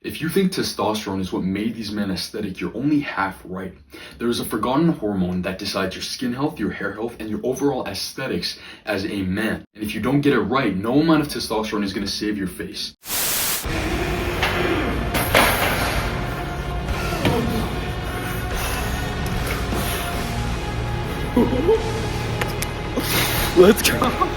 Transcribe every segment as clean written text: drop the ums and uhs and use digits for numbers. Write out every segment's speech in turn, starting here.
If you think testosterone is what made these men aesthetic, you're only half right. There is a forgotten hormone that decides your skin health, your hair health, and your overall aesthetics as a man. And if you don't get it right, no amount of testosterone is going to save your face. Let's go.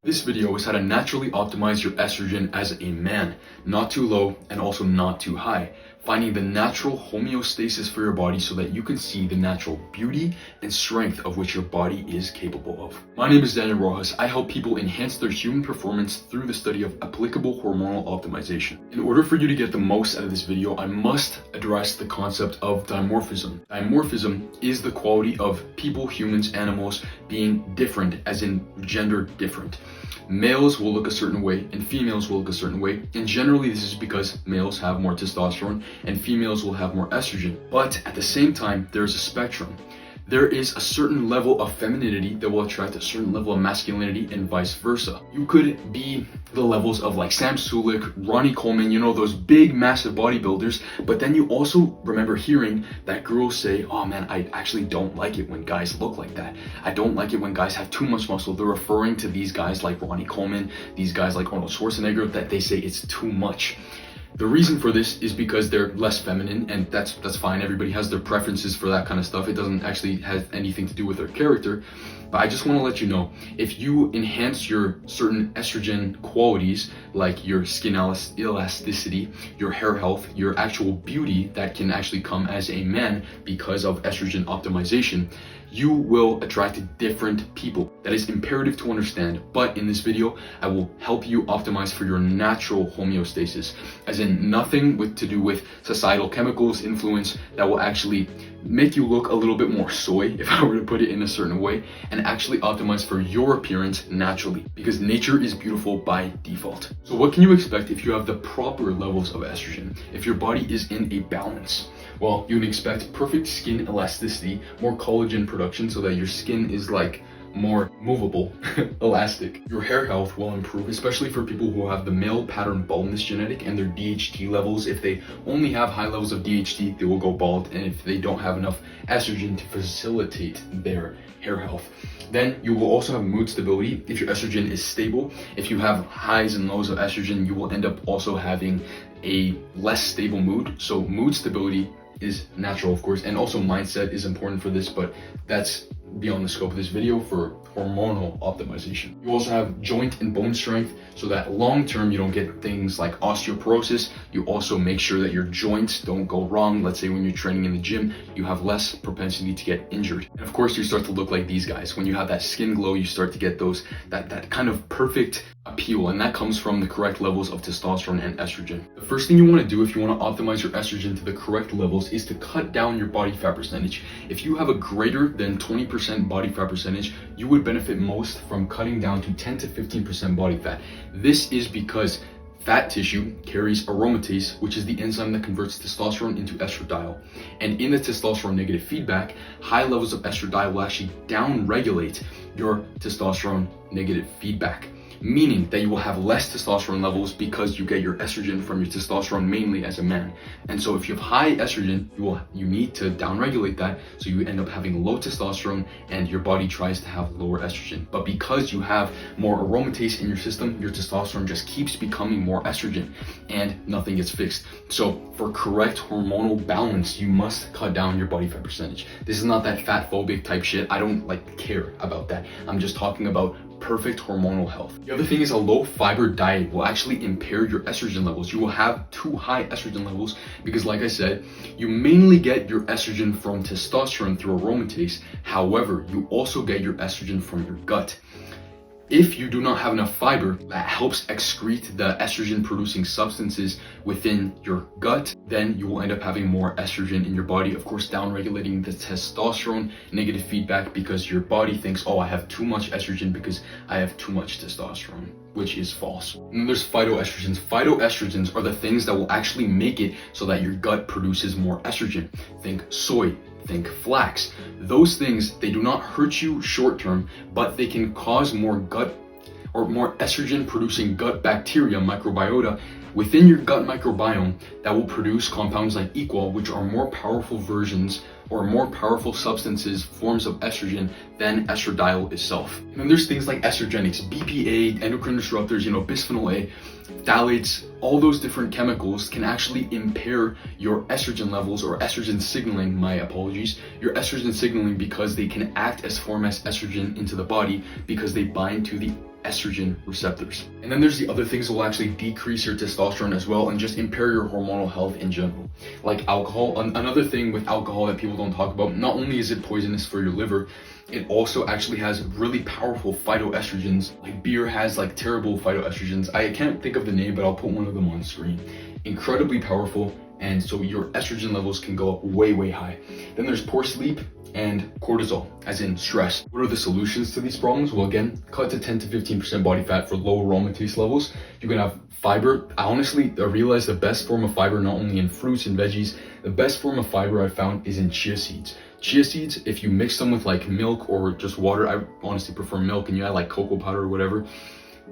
This video is how to naturally optimize your estrogen as a man, not too low and also not too high, finding the natural homeostasis for your body so that you can see the natural beauty and strength of which your body is capable of. My name is Daniel Rojas. I help people enhance their human performance through the study of applicable hormonal optimization. In order for you to get the most out of this video, I must address the concept of dimorphism. Dimorphism is the quality of people, humans, animals being different, as in gender different. Males will look a certain way and females will look a certain way, and generally this is because males have more testosterone and females will have more estrogen. But at the same time, there's a spectrum. There is a certain level of femininity that will attract a certain level of masculinity and vice versa. You could be the levels of like Sam Sulek, Ronnie Coleman, you know, those big massive bodybuilders, but then you also remember hearing that girls say, oh man, I actually don't like it when guys look like that. I don't like it when guys have too much muscle. They're referring to these guys like Ronnie Coleman, these guys like Arnold Schwarzenegger, that they say it's too much. The reason for this is because they're less feminine, and that's fine. Everybody has their preferences for that kind of stuff. It doesn't actually have anything to do with their character. But I just want to let you know, if you enhance your certain estrogen qualities, like your skin elasticity, your hair health, your actual beauty that can actually come as a man because of estrogen optimization, you will attract different people. That is imperative to understand. But in this video, I will help you optimize for your natural homeostasis, as in nothing to do with societal chemicals influence that will actually make you look a little bit more soy, if I were to put it in a certain way, and actually optimize for your appearance naturally, because nature is beautiful by default. So what can you expect if you have the proper levels of estrogen, if your body is in a balance? Well, you can expect perfect skin elasticity, more collagen production so that your skin is like more movable, elastic. Your hair health will improve, especially for people who have the male pattern baldness genetic and their DHT levels. If they only have high levels of DHT, they will go bald, and if they don't have enough estrogen to facilitate their hair health. Then you will also have mood stability if your estrogen is stable. If you have highs and lows of estrogen, you will end up also having a less stable mood. So mood stability is natural, of course, and also mindset is important for this, but that's beyond the scope of this video for hormonal optimization. You also have joint and bone strength so that long term you don't get things like osteoporosis. You also make sure that your joints don't go wrong. Let's say when you're training in the gym, you have less propensity to get injured. And of course, you start to look like these guys. When you have that skin glow, you start to get that kind of perfect appeal, and that comes from the correct levels of testosterone and estrogen. The first thing you want to do if you want to optimize your estrogen to the correct levels is to cut down your body fat percentage. If you have a greater than 20% body fat percentage, you would benefit most from cutting down to 10 to 15% body fat. This is because fat tissue carries aromatase, which is the enzyme that converts testosterone into estradiol. And in the testosterone negative feedback, high levels of estradiol will actually downregulate your testosterone negative feedback, meaning that you will have less testosterone levels because you get your estrogen from your testosterone mainly as a man. And so if you have high estrogen, you need to downregulate that, so you end up having low testosterone and your body tries to have lower estrogen. But because you have more aromatase in your system, your testosterone just keeps becoming more estrogen and nothing gets fixed. So for correct hormonal balance, you must cut down your body fat percentage. This is not that fat phobic type shit. I don't care about that. I'm just talking about perfect hormonal health. The other thing is a low fiber diet will actually impair your estrogen levels. You will have too high estrogen levels because, like I said, you mainly get your estrogen from testosterone through aromatase. However, you also get your estrogen from your gut. If you do not have enough fiber that helps excrete the estrogen producing substances within your gut, then you will end up having more estrogen in your body, of course downregulating the testosterone negative feedback because your body thinks, oh, I have too much estrogen because I have too much testosterone, which is false. And then there's phytoestrogens. Phytoestrogens are the things that will actually make it so that your gut produces more estrogen. Think soy, think flax. Those things, they do not hurt you short term, but they can cause more gut or more estrogen producing gut bacteria microbiota within your gut microbiome that will produce compounds like equal, which are more powerful versions or more powerful substances, forms of estrogen than estradiol itself. And then there's things like estrogenics, BPA, endocrine disruptors, bisphenol A, phthalates, all those different chemicals can actually impair your estrogen levels or estrogen signaling, your estrogen signaling, because they can act as form as estrogen into the body because they bind to the estrogen receptors. And then there's the other things that will actually decrease your testosterone as well and just impair your hormonal health in general. Like alcohol. Another thing with alcohol that people don't talk about, not only is it poisonous for your liver, it also actually has really powerful phytoestrogens. Like beer has like terrible phytoestrogens. I can't think of the name, but I'll put one of them on screen. Incredibly powerful, and so your estrogen levels can go up way, way high. Then there's poor sleep and cortisol, as in stress. What are the solutions to these problems? Well, again, cut to 10 to 15% body fat for low aromatase levels. You can have fiber. I realized the best form of fiber, not only in fruits and veggies, the best form of fiber I found is in chia seeds. Chia seeds, if you mix them with like milk or just water, I honestly prefer milk, and you add like cocoa powder or whatever,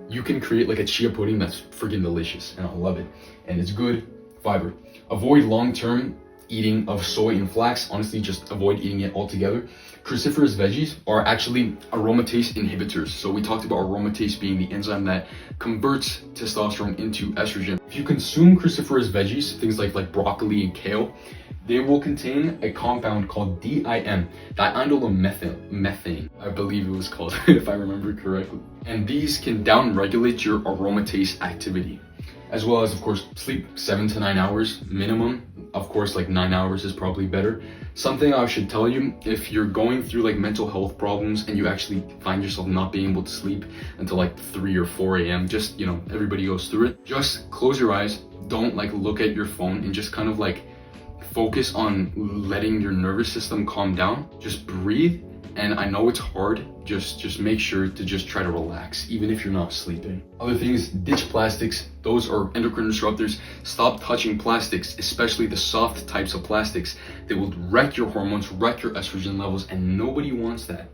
you can create like a chia pudding that's freaking delicious, and I love it. And it's good fiber. Avoid long-term eating of soy and flax. Honestly, just avoid eating it altogether. Cruciferous veggies are actually aromatase inhibitors. So we talked about aromatase being the enzyme that converts testosterone into estrogen. If you consume cruciferous veggies, things like broccoli and kale, they will contain a compound called DIM, diindolylmethane, I believe it was called, if I remember correctly. And these can downregulate your aromatase activity, as well as, of course, sleep 7 to 9 hours minimum. Of course, like 9 hours is probably better. Something I should tell you, if you're going through like mental health problems and you actually find yourself not being able to sleep until like 3 or 4 a.m., just, everybody goes through it. Just close your eyes. Don't like look at your phone, and just kind of like focus on letting your nervous system calm down. Just breathe. And I know it's hard, just make sure to just try to relax, even if you're not sleeping. Other things, ditch plastics. Those are endocrine disruptors. Stop touching plastics, especially the soft types of plastics. They will wreck your hormones, wreck your estrogen levels, and nobody wants that.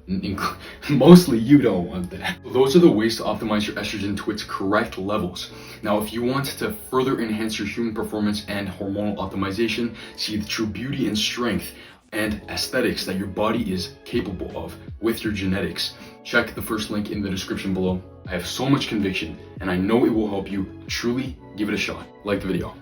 Mostly you don't want that. Those are the ways to optimize your estrogen to its correct levels. Now, if you want to further enhance your human performance and hormonal optimization, see the true beauty and strength and aesthetics that your body is capable of with your genetics, check the first link in the description below. I have so much conviction, and I know it will help you. Truly give it a shot. Like the video.